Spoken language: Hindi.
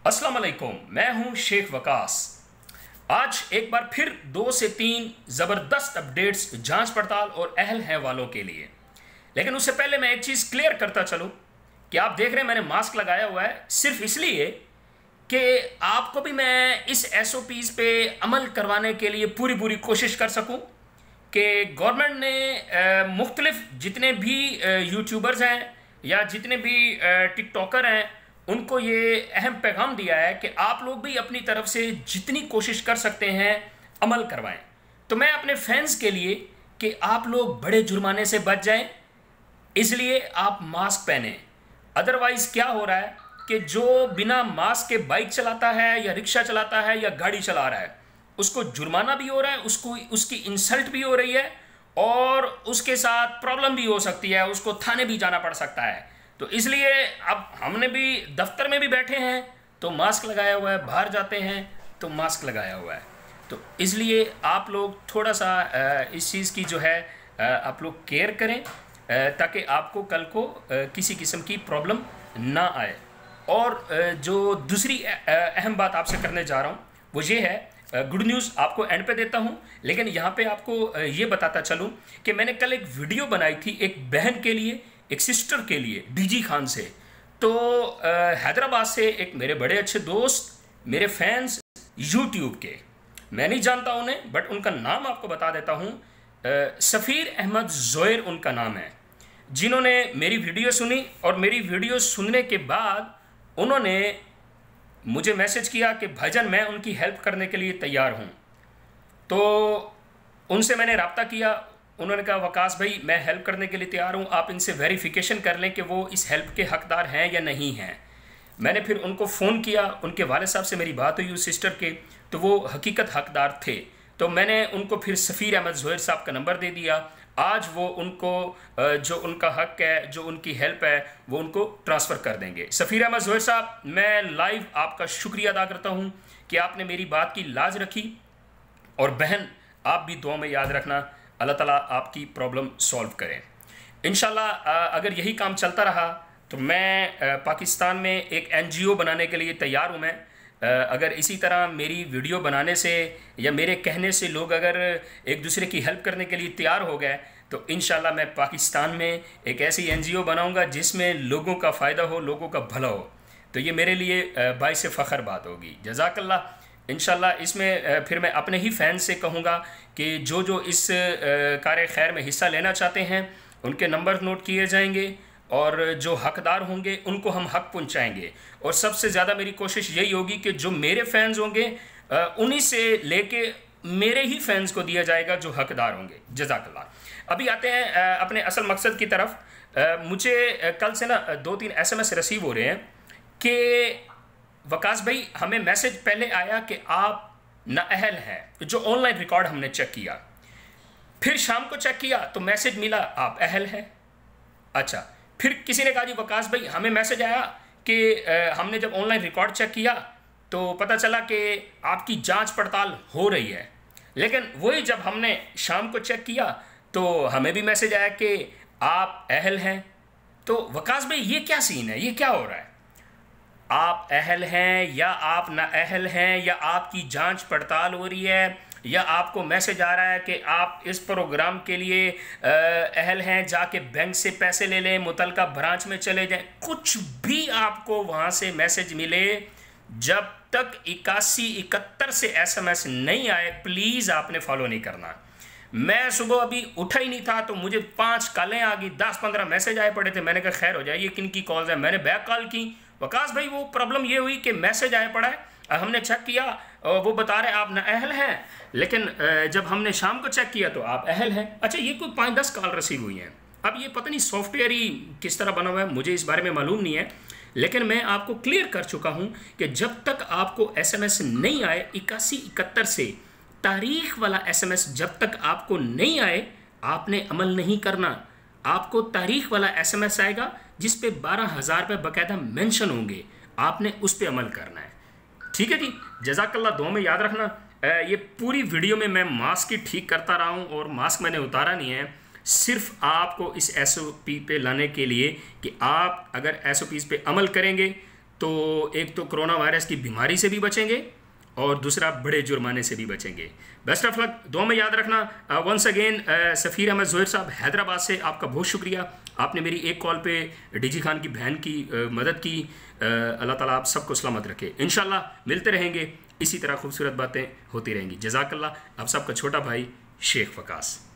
अस्सलाम वालेकुम, मैं हूं शेख वकास। आज एक बार फिर 2 से 3 ज़बरदस्त अपडेट्स जांच पड़ताल और अहल हैं वालों के लिए। लेकिन उससे पहले मैं एक चीज़ क्लियर करता चलूं कि आप देख रहे हैं मैंने मास्क लगाया हुआ है सिर्फ इसलिए कि आपको भी मैं इस SOPs पे अमल करवाने के लिए पूरी कोशिश कर सकूं कि गवर्नमेंट ने मुख्तलिफ जितने भी यूट्यूबर्स हैं या जितने भी टिकटॉकर हैं उनको ये अहम पैगाम दिया है कि आप लोग भी अपनी तरफ से जितनी कोशिश कर सकते हैं अमल करवाएं। तो मैं अपने फैंस के लिए कि आप लोग बड़े जुर्माने से बच जाएं, इसलिए आप मास्क पहने। अदरवाइज़ क्या हो रहा है कि जो बिना मास्क के बाइक चलाता है या रिक्शा चलाता है या गाड़ी चला रहा है उसको जुर्माना भी हो रहा है, उसकी इंसल्ट भी हो रही है और उसके साथ प्रॉब्लम भी हो सकती है, उसको थाने भी जाना पड़ सकता है। तो इसलिए अब हमने भी दफ्तर में भी बैठे हैं तो मास्क लगाया हुआ है, बाहर जाते हैं तो मास्क लगाया हुआ है। तो इसलिए आप लोग थोड़ा सा इस चीज़ की जो है आप लोग केयर करें ताकि आपको कल को किसी किस्म की प्रॉब्लम ना आए। और जो दूसरी अहम बात आपसे करने जा रहा हूँ वो ये है, गुड न्यूज़ आपको एंड पे देता हूँ, लेकिन यहाँ पे आपको ये बताता चलूँ कि मैंने कल एक वीडियो बनाई थी एक बहन के लिए, एक सिस्टर के लिए, डीजी खान से। तो हैदराबाद से एक मेरे बड़े अच्छे दोस्त, मेरे फैंस यूट्यूब के, मैं नहीं जानता उन्हें बट उनका नाम आपको बता देता हूँ, सफ़ीर अहमद ज़ोहर उनका नाम है, जिन्होंने मेरी वीडियो सुनी और मेरी वीडियो सुनने के बाद उन्होंने मुझे मैसेज किया कि भाईजान मैं उनकी हेल्प करने के लिए तैयार हूँ। तो उनसे मैंने रब्ता किया, उन्होंने कहा वकास भाई मैं हेल्प करने के लिए तैयार हूँ, आप इनसे वेरिफिकेशन कर लें कि वो इस हेल्प के हकदार हैं या नहीं हैं। मैंने फिर उनको फ़ोन किया, उनके वालिद साहब से मेरी बात हुई उस सिस्टर के, तो वो हकीकत हकदार थे। तो मैंने उनको फिर सफ़ीर अहमद ज़ोहर साहब का नंबर दे दिया। आज वो उनको जो उनका हक है, जो उनकी हेल्प है, वो उनको ट्रांसफ़र कर देंगे। सफ़ीर अहमद ज़ोहर साहब, मैं लाइव आपका शुक्रिया अदा करता हूँ कि आपने मेरी बात की लाज रखी। और बहन आप भी दुआ में याद रखना, अल्लाह ताला आपकी प्रॉब्लम सॉल्व करें इंशाल्लाह। अगर यही काम चलता रहा तो मैं पाकिस्तान में एक NGO बनाने के लिए तैयार हूँ। मैं अगर इसी तरह मेरी वीडियो बनाने से या मेरे कहने से लोग अगर एक दूसरे की हेल्प करने के लिए तैयार हो गए तो इंशाल्लाह मैं पाकिस्तान में एक ऐसी NGO बनाऊँगा जिसमें लोगों का फ़ायदा हो, लोगों का भला हो। तो ये मेरे लिए बाइस फ़ख्र बात होगी। जज़ाकल्लाह। इंशाल्लाह इसमें फिर मैं अपने ही फ़ैन से कहूँगा कि जो इस कार्य खैर में हिस्सा लेना चाहते हैं उनके नंबर नोट किए जाएंगे और जो हकदार होंगे उनको हम हक पहुँचाएँगे। और सबसे ज़्यादा मेरी कोशिश यही होगी कि जो मेरे फ़ैन्स होंगे उन्हीं से लेके मेरे ही फ़ैन्स को दिया जाएगा जो हकदार होंगे। जज़ाकल्लाह। अभी आते हैं अपने असल मकसद की तरफ। मुझे कल से ना 2-3 SMS रिसीव हो रहे हैं कि वकास भाई हमें मैसेज पहले आया कि आप नाअहल हैं, जो ऑनलाइन रिकॉर्ड हमने चेक किया, फिर शाम को चेक किया तो मैसेज मिला आप अहल हैं। अच्छा, फिर किसी ने कहा जी वकास भाई हमें मैसेज आया कि हमने जब ऑनलाइन रिकॉर्ड चेक किया तो पता चला कि आपकी जांच पड़ताल हो रही है। लेकिन वही जब हमने शाम को चेक किया तो हमें भी मैसेज आया कि आप अहल हैं। तो वकास भाई ये क्या सीन है, ये क्या हो रहा है? आप अहल हैं या आप नाअहल हैं या आपकी जांच पड़ताल हो रही है या आपको मैसेज आ रहा है कि आप इस प्रोग्राम के लिए अहल हैं, जाके बैंक से पैसे ले लें, मुतलका ब्रांच में चले जाएं, कुछ भी आपको वहाँ से मैसेज मिले, जब तक 8171 से SMS नहीं आए प्लीज़ आपने फॉलो नहीं करना। मैं सुबह अभी उठा ही नहीं था तो मुझे 5 कॉलें आ गई, 10-15 मैसेज आए पड़े थे। मैंने कहा खैर हो जाए, ये किन की कॉल्स है। मैंने बैक कॉल की, वकास भाई वो प्रॉब्लम ये हुई कि मैसेज आया पड़ा है, हमने चेक किया वो बता रहे आप नाअहल हैं, लेकिन जब हमने शाम को चेक किया तो आप अहल हैं। अच्छा, ये कोई 5-10 कॉल रिसीव हुई हैं। अब ये पता नहीं सॉफ्टवेयर ही किस तरह बना हुआ है, मुझे इस बारे में मालूम नहीं है, लेकिन मैं आपको क्लियर कर चुका हूँ कि जब तक आपको SMS नहीं आए 8171 से, तारीख वाला SMS जब तक आपको नहीं आए आपने अमल नहीं करना। आपको तारीख वाला SMS आएगा जिस पे 12,000 रुपये बाकायदा मेंशन होंगे, आपने उस पर अमल करना है। ठीक है जी, जज़ाकल्लाह। दुआ में याद रखना। ये पूरी वीडियो में मैं मास्क ही ठीक करता रहा हूँ और मास्क मैंने उतारा नहीं है, सिर्फ आपको इस SOP पे लाने के लिए कि आप अगर SOPs पे अमल करेंगे तो एक तो कोरोना वायरस की बीमारी से भी बचेंगे और दूसरा बड़े जुर्माने से भी बचेंगे। बेस्ट ऑफ लक, दुआ में याद रखना। वंस अगेन सफ़ीर अहमद ज़ोहर साहब हैदराबाद से, आपका बहुत शुक्रिया। आपने मेरी एक कॉल पे डीजी खान की बहन की मदद की। अल्लाह ताला आप सबको सलामत रखे। इंशाल्लाह मिलते रहेंगे, इसी तरह खूबसूरत बातें होती रहेंगी। जज़ाकल्लाह। आप सबका छोटा भाई शेख वकास।